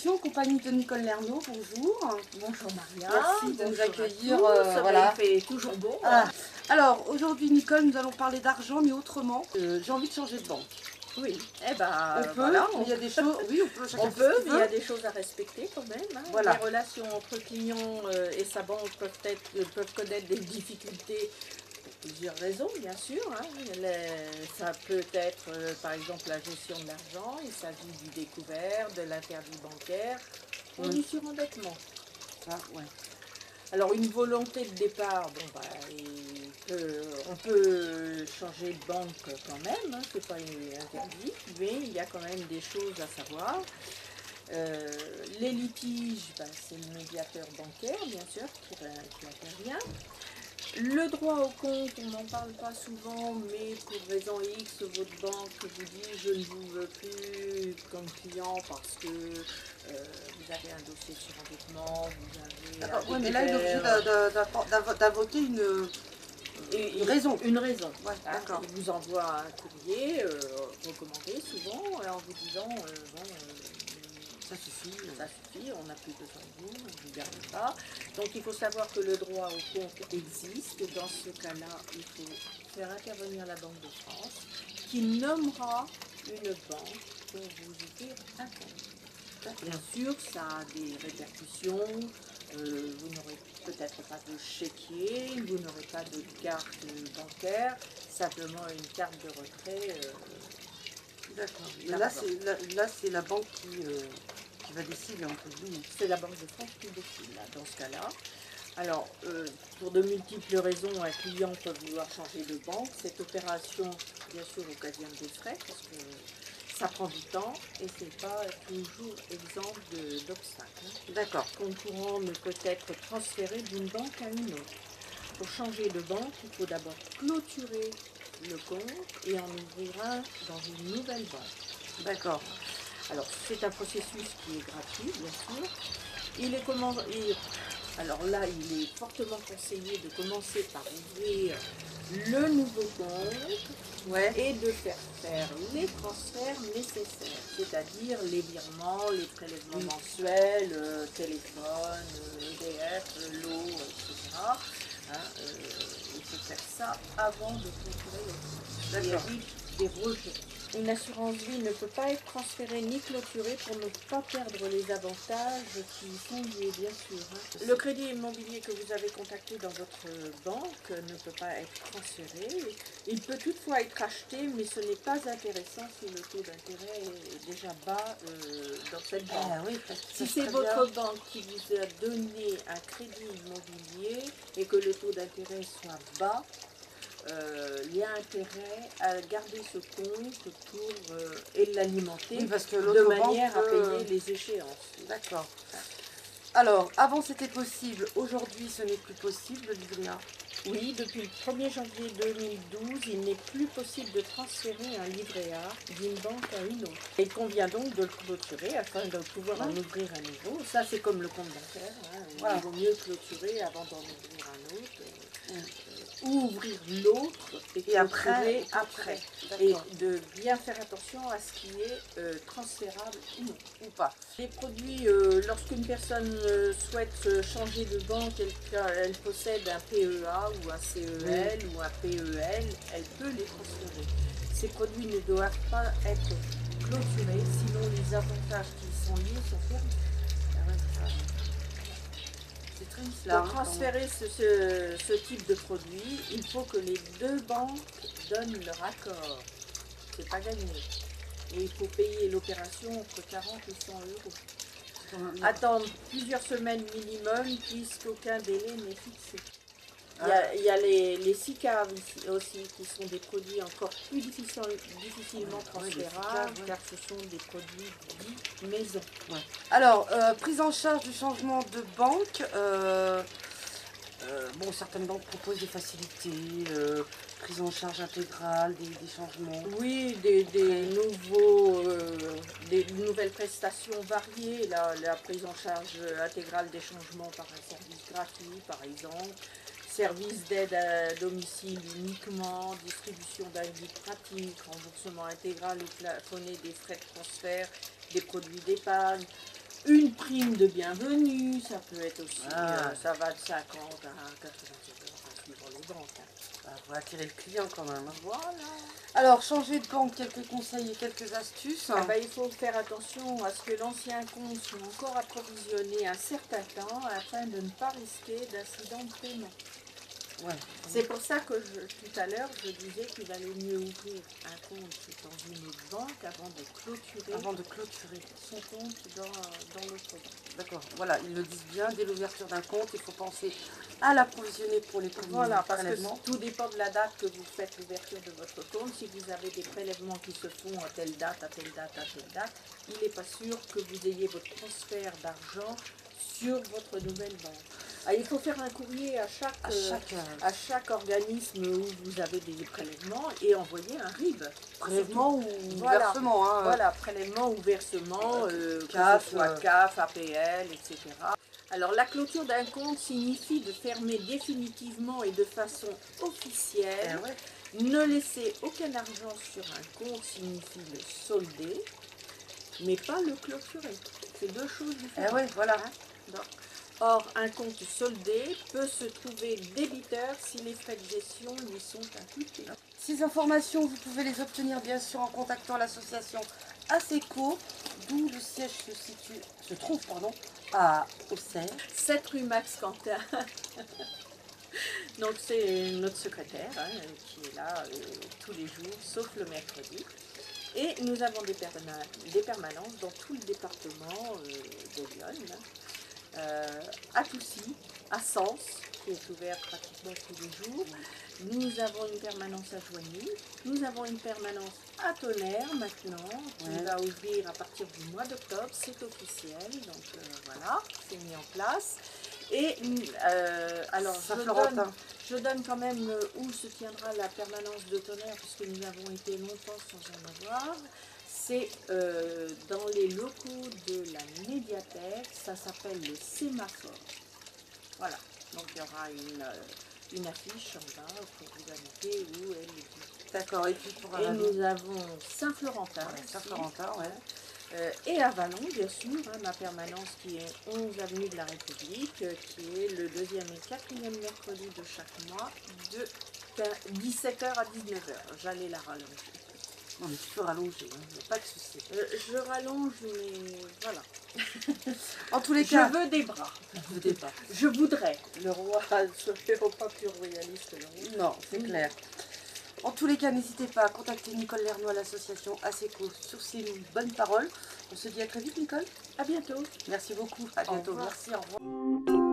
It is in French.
Création, en compagnie de Nicole Lernaud. Bonjour. Bonjour Maria. Merci de nous accueillir. Voilà. Il fait toujours beau. Ah. Alors, aujourd'hui, Nicole, nous allons parler d'argent, mais autrement. J'ai envie de changer de banque. Oui. Eh ben, On peut, voilà, il y a des choses. Oui, on peut. On peut, mais il y a des choses à respecter quand même. Hein. Voilà. Les relations entre client et sa banque peuvent connaître des difficultés. Pour plusieurs raisons, bien sûr. Hein. Ça peut être, par exemple, la gestion de l'argent. Il s'agit du découvert, de l'interdit bancaire ou du surendettement. Ça, ouais. Alors, une volonté de départ, bon, on peut changer de banque quand même, hein, c'est pas interdit, mais il y a quand même des choses à savoir. Les litiges, c'est le médiateur bancaire, bien sûr, qui intervient. Le droit au compte, on n'en parle pas souvent, mais pour raison X, votre banque vous dit je ne vous veux plus comme client parce que vous avez un dossier sur endettement, vous avez... D'accord, oui, mais là, il est obligé d'invoquer une raison. Une raison. Ouais, d'accord. Il vous envoie un courrier recommandé souvent en vous disant ça suffit, on n'a plus besoin de vous, ne vous gardez pas. Donc il faut savoir que le droit au compte existe. Dans ce cas-là, il faut faire intervenir la Banque de France qui nommera une banque pour vous ouvrir un compte. Bien sûr, ça a des répercussions. Vous n'aurez peut-être pas de chéquier, vous n'aurez pas de carte bancaire, simplement une carte de retrait. D'accord. Là, c'est la banque qui va décider, entre guillemets. C'est la Banque de France qui décide, là, dans ce cas-là. Alors, pour de multiples raisons, un client peut vouloir changer de banque. Cette opération, bien sûr, occasionne des frais, parce que ça prend du temps et c'est pas toujours exempt d'obstacles. D'accord. Le compte courant ne peut être transféré d'une banque à une autre. Pour changer de banque, il faut d'abord clôturer le compte et en ouvrir un dans une nouvelle banque. D'accord. Alors, c'est un processus qui est gratuit, bien sûr. Alors là, il est fortement conseillé de commencer par ouvrir le nouveau compte et de faire les transferts nécessaires, c'est-à-dire les virements, les prélèvements mensuels, téléphone, EDF, l'eau, etc. Il faut faire ça avant de clôturer le compte. Il évite des rejets. Une assurance vie ne peut pas être transférée ni clôturée pour ne pas perdre les avantages qui y sont liés, bien sûr. Hein. Le crédit immobilier que vous avez contacté dans votre banque ne peut pas être transféré. Il peut toutefois être acheté, mais ce n'est pas intéressant si le taux d'intérêt est déjà bas dans cette banque. Ah, oui, si c'est votre banque qui vous a donné un crédit immobilier et que le taux d'intérêt soit bas, il y a intérêt à garder ce compte et l'alimenter de manière à payer les échéances. D'accord. Alors, avant c'était possible, aujourd'hui ce n'est plus possible le livret A. Oui, depuis le 1er janvier 2012, il n'est plus possible de transférer un livret A d'une banque à une autre. Il convient donc de le clôturer afin de pouvoir en ouvrir un nouveau. Ça, c'est comme le compte bancaire. Hein. Il vaut mieux clôturer avant d'en ouvrir un autre. Ou ouvrir l'autre et après. Et de bien faire attention à ce qui est transférable ou pas. Les produits, lorsqu'une personne souhaite changer de banque, elle possède un PEA ou un CEL ou un PEL, elle peut les transférer. Ces produits ne doivent pas être clôturés, sinon les avantages qui y sont liés sont perdus. Pour transférer ce type de produit, il faut que les deux banques donnent leur accord. C'est pas gagné. Et il faut payer l'opération entre 40 et 100 euros. Attendre plusieurs semaines minimum puisqu'aucun délai n'est fixé. Il y a les SICAV aussi qui sont des produits encore plus difficilement transférables car ce sont des produits dits maison. Alors, prise en charge du changement de banque. Certaines banques proposent des facilités, prise en charge intégrale, des changements. Oui, des nouvelles prestations variées, la prise en charge intégrale des changements par un service gratuit par exemple, service d'aide à domicile uniquement, distribution d'un guide pratique, remboursement intégral ou plafonné des frais de transfert, des produits d'épargne, une prime de bienvenue, ça peut être aussi, ça va de 50 à 90 €, suivant les banques. Faut attirer le client quand même. Voilà. Alors, changer de banque, quelques conseils et quelques astuces. Il faut faire attention à ce que l'ancien compte soit encore approvisionné un certain temps afin de ne pas risquer d'incident de paiement. Ouais. C'est pour ça que tout à l'heure, je disais qu'il valait mieux ouvrir un compte dans une autre banque avant de clôturer son compte dans l'autre banque. D'accord, voilà, ils le disent bien, dès l'ouverture d'un compte, il faut penser à l'approvisionner pour les prélèvements. Voilà, parce que tout dépend de la date que vous faites l'ouverture de votre compte. Si vous avez des prélèvements qui se font à telle date, à telle date, à telle date, il n'est pas sûr que vous ayez votre transfert d'argent sur votre nouvelle banque. Il faut faire un courrier à chaque organisme où vous avez des prélèvements et envoyer un RIB. Prélèvement ou versement. Hein. Voilà, prélèvement ou versement, CAF, que ce soit CAF, APL, etc. Alors la clôture d'un compte signifie de fermer définitivement et de façon officielle. Ne laisser aucun argent sur un compte signifie le solder, mais pas le clôturer. C'est deux choses différentes. Voilà. Or, un compte soldé peut se trouver débiteur si les frais de gestion lui sont imputés. Ces informations, vous pouvez les obtenir bien sûr en contactant l'association ASECO, d'où le siège se trouve à Auxerre. 7 rue Max Quentin. Donc c'est notre secrétaire qui est là tous les jours, sauf le mercredi. Et nous avons des permanences dans tout le département de Lyon. À Toussy, à Sens, qui est ouvert pratiquement tous les jours. Nous avons une permanence à Joigny. Nous avons une permanence à Tonnerre maintenant, qui va ouvrir à partir du mois d'octobre. C'est officiel, donc voilà, c'est mis en place. Et alors je donne quand même où se tiendra la permanence de Tonnerre, puisque nous avons été longtemps sans en avoir. C'est dans les locaux de la médiathèque, ça s'appelle le Sémaphore. Voilà, donc il y aura une affiche en bas pour vous indiquer où est le. D'accord, et puis pour Avalon. Et nous avons Saint-Florentin. Saint-Florentin, et Avalon, bien sûr, ma permanence qui est 11 avenue de la République, qui est le 2e et 4e mercredi de chaque mois, de 17h à 19h. J'allais la rallonger. Non, mais tu peux rallonger, pas de souci. Je rallonge, mais voilà. En tous les cas, je veux des bras. Je voudrais. Le roi serait pas plus royaliste. Non, c'est clair. En tous les cas, n'hésitez pas à contacter Nicole Lernoux à l'association ASECO sur ces bonnes paroles. On se dit à très vite, Nicole. À bientôt. Merci beaucoup. À bientôt. Au revoir. Merci, au revoir.